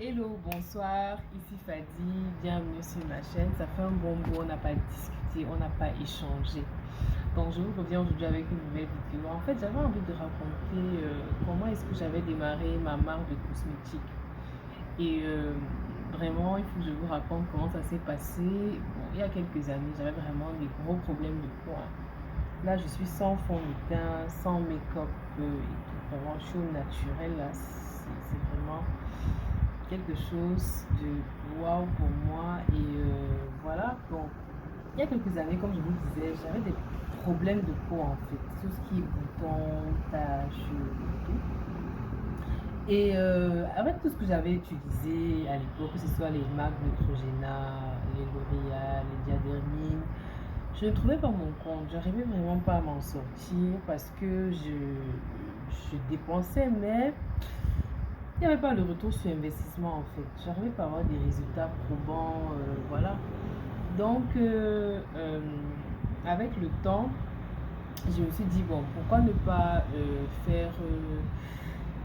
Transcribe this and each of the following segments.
Hello, bonsoir, ici Fadi, bienvenue sur ma chaîne. Ça fait un bon bout, on n'a pas discuté, on n'a pas échangé. Donc je vous reviens aujourd'hui avec une nouvelle vidéo. En fait, j'avais envie de raconter comment est-ce que j'avais démarré ma marque de cosmétiques. Et vraiment, il faut que je vous raconte comment ça s'est passé. Bon, il y a quelques années, j'avais vraiment des gros problèmes de peau, hein. Là, je suis sans fond de teint, sans make-up et tout. Vraiment, je suis au naturel, là. C'est vraiment quelque chose de waouh pour moi. Et voilà, donc il y a quelques années, comme je vous disais, j'avais des problèmes de peau en fait, tout ce qui est boutons, taches et tout. Et avec tout ce que j'avais utilisé à l'époque, que ce soit les marques Neutrogena, les L'Oréal, les Diadermine, je ne trouvais pas mon compte, j'arrivais vraiment pas à m'en sortir parce que je dépensais, mais il n'y avait pas le retour sur investissement en fait. J'arrivais pas à avoir des résultats probants, voilà. Donc, avec le temps, je me suis dit, bon, pourquoi ne pas faire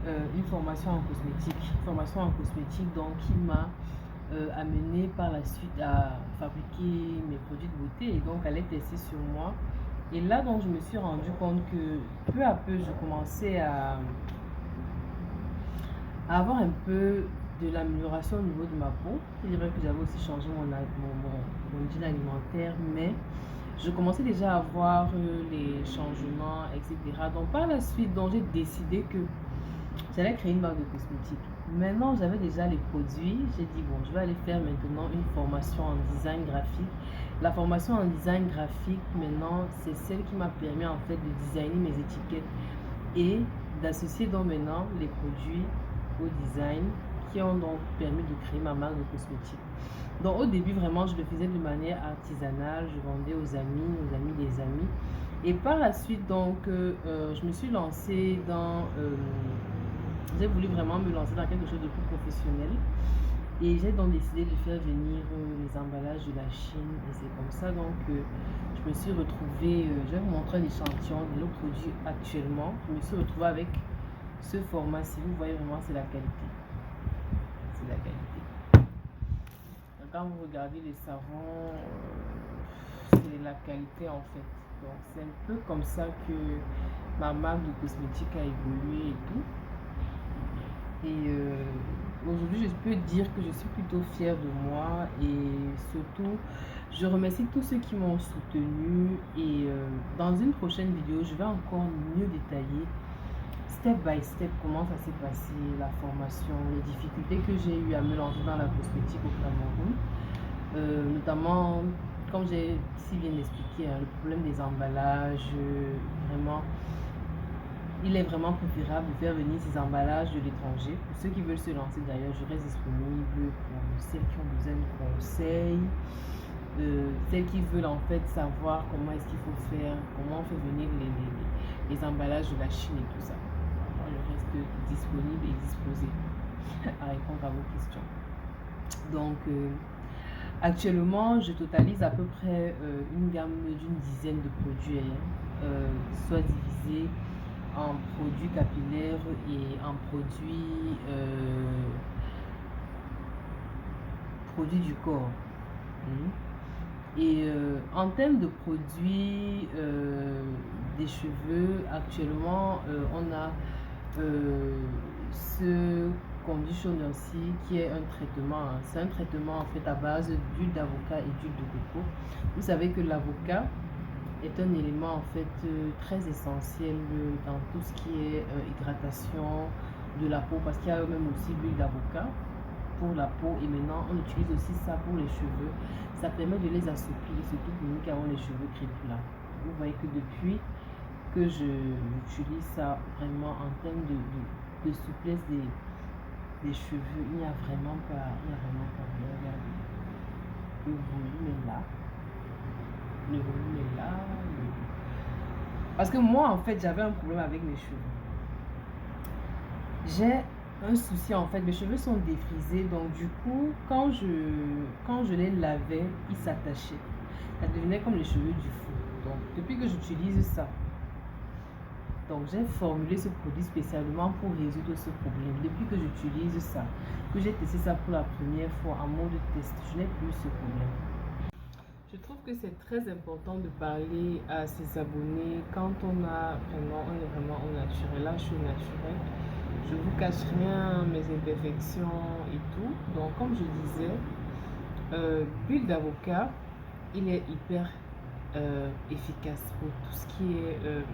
une formation en cosmétique. Une formation en cosmétique, donc, qui m'a amené par la suite à fabriquer mes produits de beauté et donc à les tester sur moi. Et là, donc, je me suis rendu compte que peu à peu, je commençais à avoir un peu de l'amélioration au niveau de ma peau. C'est vrai que j'avais aussi changé mon hygiène alimentaire, mais je commençais déjà à voir les changements, etc. Donc par la suite, donc j'ai décidé que j'allais créer une marque de cosmétiques. Maintenant, j'avais déjà les produits. J'ai dit, bon, je vais aller faire maintenant une formation en design graphique. La formation en design graphique, maintenant, c'est celle qui m'a permis en fait de designer mes étiquettes et d'associer donc maintenant les produits au design qui ont donc permis de créer ma marque de cosmétiques. Donc au début vraiment je le faisais de manière artisanale, je vendais aux amis des amis. Et par la suite donc je me suis lancée dans, j'ai voulu vraiment me lancer dans quelque chose de plus professionnel. Et j'ai donc décidé de faire venir les emballages de la Chine. Et c'est comme ça donc je me suis retrouvée, je vais vous montrer un échantillon de nos produits actuellement. Je me suis retrouvée avec ce format. Si vous voyez vraiment, c'est la qualité. C'est la qualité. Donc, quand vous regardez les savons, c'est la qualité en fait. Donc c'est un peu comme ça que ma marque de cosmétiques a évolué et tout. Et aujourd'hui, je peux dire que je suis plutôt fière de moi et surtout, je remercie tous ceux qui m'ont soutenu. Et dans une prochaine vidéo, je vais encore mieux détailler, step by step, comment ça s'est passé, la formation, les difficultés que j'ai eu à me lancer dans la cosmétique au Cameroun. Notamment, comme j'ai si bien expliqué, hein, le problème des emballages, vraiment. Il est vraiment préférable de faire venir ces emballages de l'étranger. Pour ceux qui veulent se lancer d'ailleurs, je reste disponible pour celles qui ont besoin de conseils, celles qui veulent en fait savoir comment est-ce qu'il faut faire, comment on fait venir les emballages de la Chine et tout ça. Moi, je reste disponible et disposé à répondre à vos questions. Donc, actuellement, je totalise à peu près une gamme d'une dizaine de produits, soit divisés en produits capillaires et en produits du corps. Et en termes de produits des cheveux, actuellement, on a ce conditioner-ci qui est un traitement. Hein. C'est un traitement en fait à base d'huile d'avocat et d'huile de coco. Vous savez que l'avocat est un élément en fait très essentiel dans tout ce qui est hydratation de la peau parce qu'il y a même aussi l'huile d'avocat pour la peau et maintenant on utilise aussi ça pour les cheveux. Ça permet de les assouplir, surtout pour nous qui avons les cheveux crépus. Vous voyez que depuis que j'utilise ça vraiment en termes de souplesse des cheveux, il n'y a vraiment pas, regardez. Le volume est là. Le volume est là. Parce que moi, en fait, j'avais un problème avec mes cheveux. J'ai un souci, en fait. Mes cheveux sont défrisés. Donc, du coup, quand je les lavais, ils s'attachaient. Ça devenait comme les cheveux du fou. Donc, depuis que j'utilise ça, Donc j'ai formulé ce produit spécialement pour résoudre ce problème. Depuis que j'utilise ça, que j'ai testé ça pour la première fois en mode test, je n'ai plus ce problème. Je trouve que c'est très important de parler à ses abonnés quand on est vraiment au naturel. Là, je suis au naturel. Je vous cache rien, mes imperfections et tout. Donc, comme je disais, l'huile d'avocat, il est hyper efficace pour tout ce qui est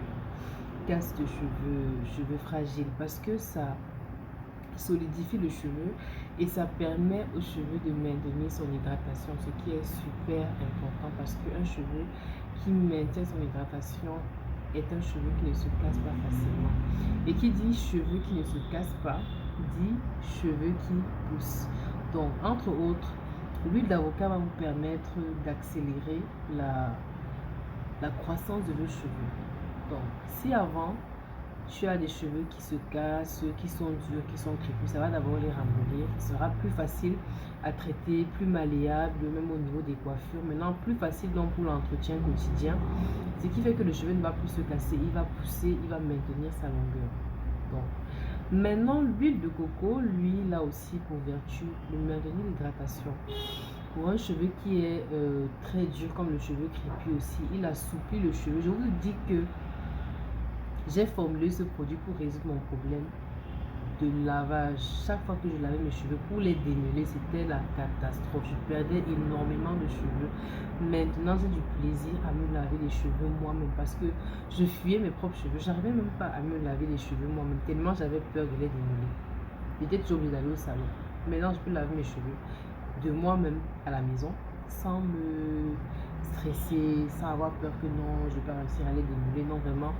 casse de cheveux fragiles, parce que ça solidifie le cheveu et ça permet aux cheveux de maintenir son hydratation, ce qui est super important parce qu'un cheveu qui maintient son hydratation est un cheveu qui ne se casse pas facilement. Et qui dit cheveux qui ne se cassent pas, dit cheveux qui poussent. Donc, entre autres, l'huile d'avocat va vous permettre d'accélérer la croissance de vos cheveux. Donc, si avant, tu as des cheveux qui se cassent, qui sont durs, qui sont crépus, ça va d'abord les ramollir. Ce sera plus facile à traiter, plus malléable, même au niveau des coiffures. Maintenant, plus facile donc pour l'entretien quotidien. Ce qui fait que le cheveu ne va plus se casser, il va pousser, il va maintenir sa longueur. Donc, maintenant, l'huile de coco, lui, là aussi pour vertu de maintenir l'hydratation. Pour un cheveu qui est très dur comme le cheveu crépus aussi, il assouplit le cheveu. Je vous dis que j'ai formulé ce produit pour résoudre mon problème de lavage. Chaque fois que je lavais mes cheveux pour les démêler, c'était la catastrophe. Je perdais énormément de cheveux. Maintenant, j'ai du plaisir à me laver les cheveux moi-même parce que je fuyais mes propres cheveux. J'arrivais même pas à me laver les cheveux moi-même tellement j'avais peur de les démêler. J'étais toujours obligée d'aller au salon. Maintenant, je peux laver mes cheveux de moi-même à la maison sans me stresser, sans avoir peur que non, je ne vais pas réussir à les démêler. Non, vraiment,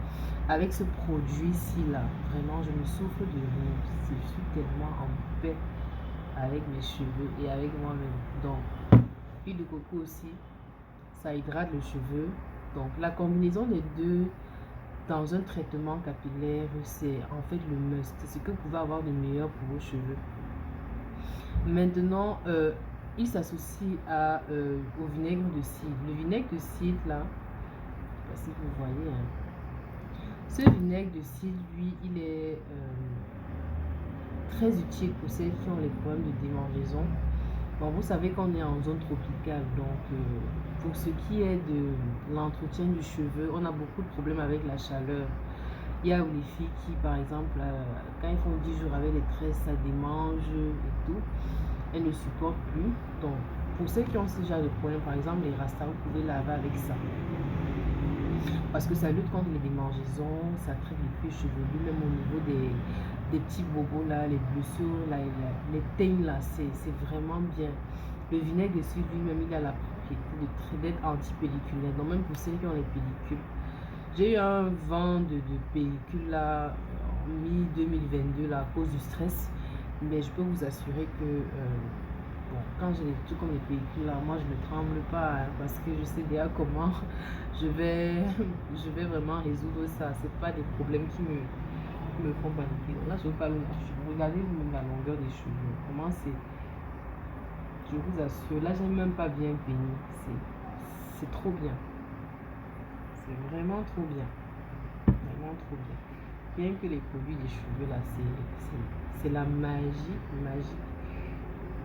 avec ce produit-ci là, vraiment, je me souffle de rien. Je suis tellement en paix avec mes cheveux et avec moi-même. Donc, l'huile de coco aussi, ça hydrate le cheveu. Donc, la combinaison des deux dans un traitement capillaire, c'est en fait le must. C'est ce que vous pouvez avoir de meilleur pour vos cheveux. Maintenant, il s'associe au vinaigre de cidre. Le vinaigre de cidre, là, je ne sais pas si vous voyez, hein. Ce vinaigre de cidre, lui, il est très utile pour celles qui ont les problèmes de démangeaison. Bon, vous savez qu'on est en zone tropicale, donc pour ce qui est de l'entretien du cheveu, on a beaucoup de problèmes avec la chaleur. Il y a les filles qui, par exemple, quand ils font 10 jours avec les tresses, ça démange et tout. Elles ne supportent plus. Donc, pour ceux qui ont ce genre de problème, par exemple, les rastas, vous pouvez laver avec ça. Parce que ça lutte contre les démangeaisons, ça traite les cuirs chevelus, même au niveau des petits bobos là, les blessures, là, les teignes là, c'est vraiment bien. Le vinaigre de cidre lui-même, il a la propriété d'être anti-pelliculaire. Donc, même pour ceux qui ont les pellicules. J'ai eu un vent de pellicule là, en mi-2022 là, à cause du stress. Mais je peux vous assurer que bon, quand j'ai des trucs comme les pellicules là, moi je ne tremble pas hein, parce que je sais déjà comment je vais vraiment résoudre ça. C'est pas des problèmes qui me font paniquer. Là, je veux pas regardez vous-même la longueur des cheveux. Comment c'est. Je vous assure, là, j'ai même pas bien peigné. C'est trop bien. C'est vraiment trop bien. Vraiment trop bien. Bien que les produits des cheveux là, c'est la magie, magique.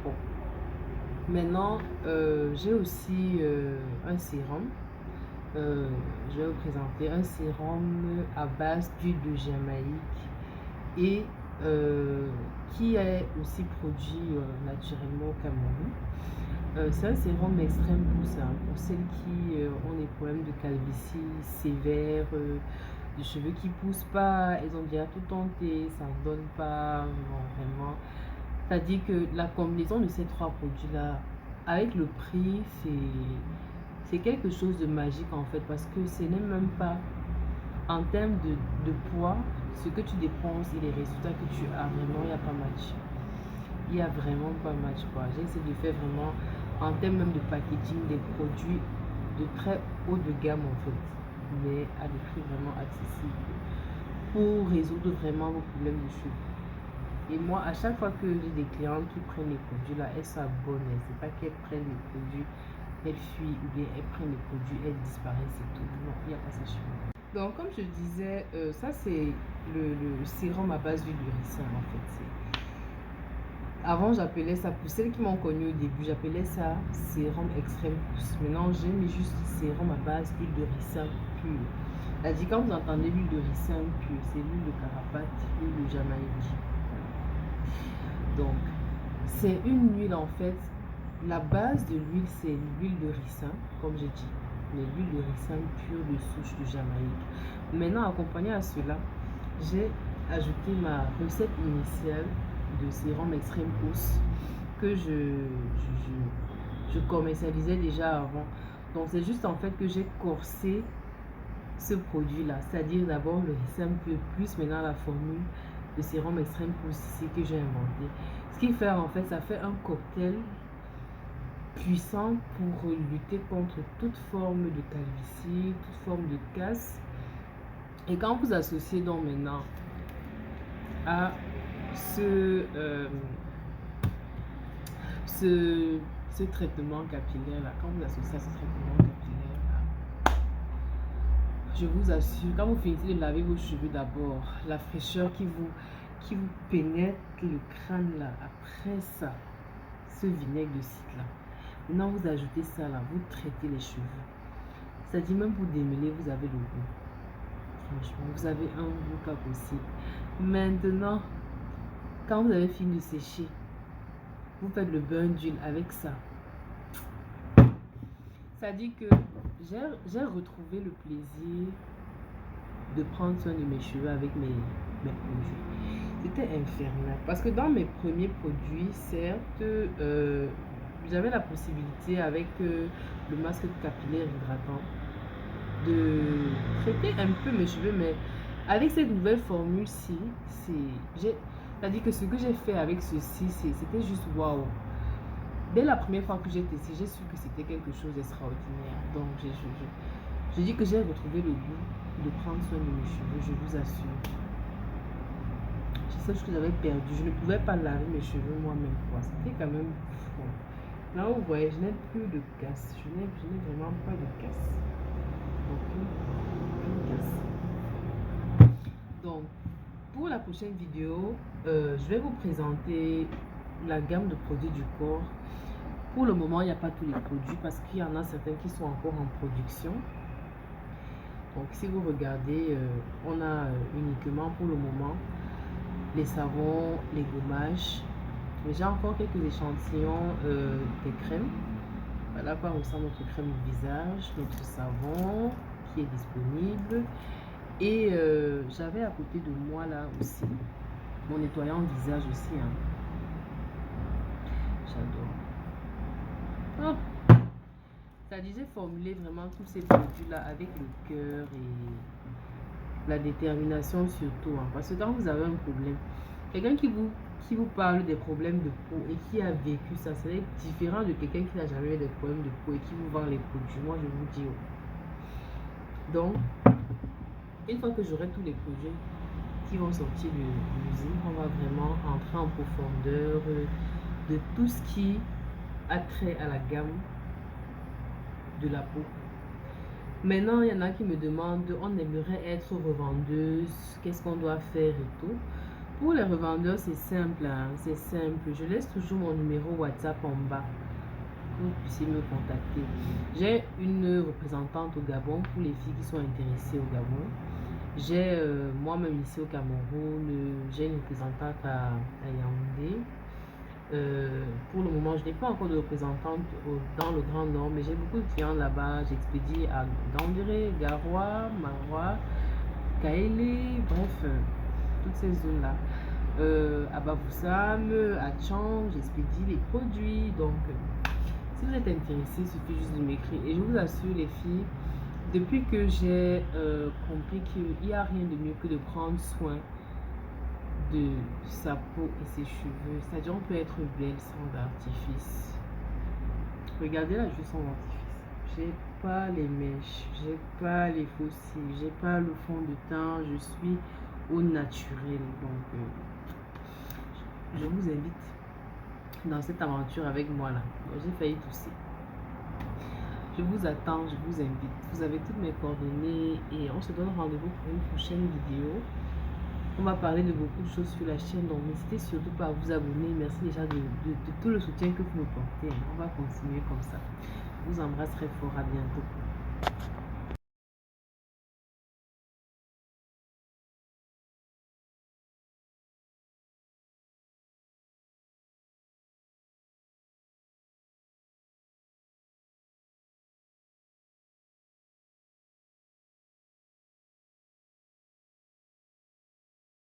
Bon. Maintenant, j'ai aussi un sérum. Je vais vous présenter un sérum à base d'huile de Jamaïque et qui est aussi produit naturellement au Cameroun. C'est un sérum extrême pouce hein, pour celles qui ont des problèmes de calvitie sévère, des cheveux qui poussent pas, elles ont déjà tout tenté, ça ne donne pas, non, vraiment. C'est-à-dire que la combinaison de ces trois produits-là, avec le prix, c'est quelque chose de magique en fait, parce que ce n'est même pas en termes de poids, ce que tu dépenses et les résultats que tu as, vraiment, il n'y a pas match. Il n'y a vraiment pas match quoi. J'ai essayé de faire vraiment, en termes même de packaging, des produits de très haut de gamme en fait, mais à des prix vraiment accessibles pour résoudre vraiment vos problèmes de cheveux. Et moi, à chaque fois que j'ai des clientes qui prennent les produits là, elles s'abonnent. C'est pas qu'elles prennent les produits, elles fuient ou bien elles prennent les produits, elles disparaissent et tout. Non, il n'y a pas ça chez moi. Donc, comme je disais, ça c'est le sérum à base d'huile de ricin en fait. Avant, j'appelais ça, pour celles qui m'ont connu au début, j'appelais ça sérum extrême pousse. Maintenant, j'ai mis juste sérum à base d'huile de ricin pure. C'est-à-dire, quand vous entendez l'huile de ricin pure, c'est l'huile de carapate, l'huile de Jamaïque. Donc, c'est une huile en fait. La base de l'huile, c'est l'huile de ricin, comme j'ai dit. Mais l'huile de ricin pure de souche de Jamaïque. Maintenant, accompagné à cela, j'ai ajouté ma recette initiale de sérum extrême pousse que je commercialisais déjà avant. Donc, c'est juste en fait que j'ai corsé ce produit-là. C'est-à-dire d'abord le ricin pur plus maintenant la formule de sérum extrême pousse ici que j'ai inventé. Ce qui fait en fait, ça fait un cocktail puissant pour lutter contre toute forme de calvitie, toute forme de casse. Et quand vous associez donc maintenant à ce traitement capillaire là, quand vous associez à ce traitement capillaire là, je vous assure, quand vous finissez de laver vos cheveux d'abord, la fraîcheur qui vous pénètre le crâne là, après ça, ce vinaigre de cidre là, maintenant vous ajoutez ça là, vous traitez les cheveux. C'est-à-dire même pour démêler, vous avez le goût. Franchement, vous avez un goût pas possible. Maintenant, quand vous avez fini de sécher, vous faites le bain d'huile avec ça. C'est-à-dire que j'ai retrouvé le plaisir de prendre soin de mes cheveux avec mes produits. C'était infernal. Parce que dans mes premiers produits, certes, j'avais la possibilité avec le masque capillaire hydratant de traiter un peu mes cheveux, mais avec cette nouvelle formule-ci, c'est-à-dire que ce que j'ai fait avec ceci, c'était juste waouh. Dès la première fois que j'ai testé, j'ai su que c'était quelque chose d'extraordinaire. Donc, je dis que j'ai retrouvé le goût de prendre soin de mes cheveux, je vous assure. C'est ce que j'avais perdu. Je ne pouvais pas laver mes cheveux moi-même. C'était quand même fou. Là, vous voyez, je n'ai plus de casse. Je n'ai vraiment pas de casse. Aucune casse. Donc, pour la prochaine vidéo, je vais vous présenter la gamme de produits du corps. Pour le moment, il n'y a pas tous les produits parce qu'il y en a certains qui sont encore en production. Donc, si vous regardez, on a uniquement pour le moment les savons, les gommages. Mais j'ai encore quelques échantillons des crèmes. Voilà quoi ressemble notre crème de visage, notre savon qui est disponible. Et j'avais à côté de moi là aussi mon nettoyant visage aussi. Hein. J'adore. Oh. C'est-à-dire j'ai formulé vraiment tous ces produits là avec le cœur et la détermination surtout. Hein, parce que quand vous avez un problème, quelqu'un qui vous parle des problèmes de peau et qui a vécu ça, c'est différent de quelqu'un qui n'a jamais eu des problèmes de peau et qui vous vend les produits. Moi, je vous dis. Oh. Donc, une fois que j'aurai tous les projets qui vont sortir de l'usine, on va vraiment entrer en profondeur de tout ce qui a trait à la gamme de la peau. Maintenant, il y en a qui me demandent, on aimerait être revendeuse, qu'est-ce qu'on doit faire et tout. Pour les revendeurs, c'est simple, hein, c'est simple. Je laisse toujours mon numéro WhatsApp en bas pour que vous puissiez me contacter. J'ai une représentante au Gabon pour les filles qui sont intéressées au Gabon. J'ai moi-même ici au Cameroun, j'ai une représentante à Yaoundé. Pour le moment, je n'ai pas encore de représentante dans le Grand Nord, mais j'ai beaucoup de clients là-bas. J'expédie à Gandéré, Garoua, Maroua, Kaélé, bref, toutes ces zones-là. À Bafoussam, à Tchang, j'expédie les produits. Donc, si vous êtes intéressé, il suffit juste de m'écrire. Et je vous assure, les filles, depuis que j'ai compris qu'il n'y a rien de mieux que de prendre soin de sa peau et ses cheveux, c'est-à-dire on peut être belle sans artifice. Regardez là, je suis sans artifice. J'ai pas les mèches, j'ai pas les fossiles, j'ai pas le fond de teint, je suis au naturel. Donc je vous invite dans cette aventure avec moi là. J'ai failli tousser. Je vous attends, je vous invite. Vous avez toutes mes coordonnées et on se donne rendez-vous pour une prochaine vidéo. On va parler de beaucoup de choses sur la chaîne, donc n'hésitez surtout pas à vous abonner. Merci déjà de tout le soutien que vous me portez. On va continuer comme ça. Je vous embrasse très fort. À bientôt.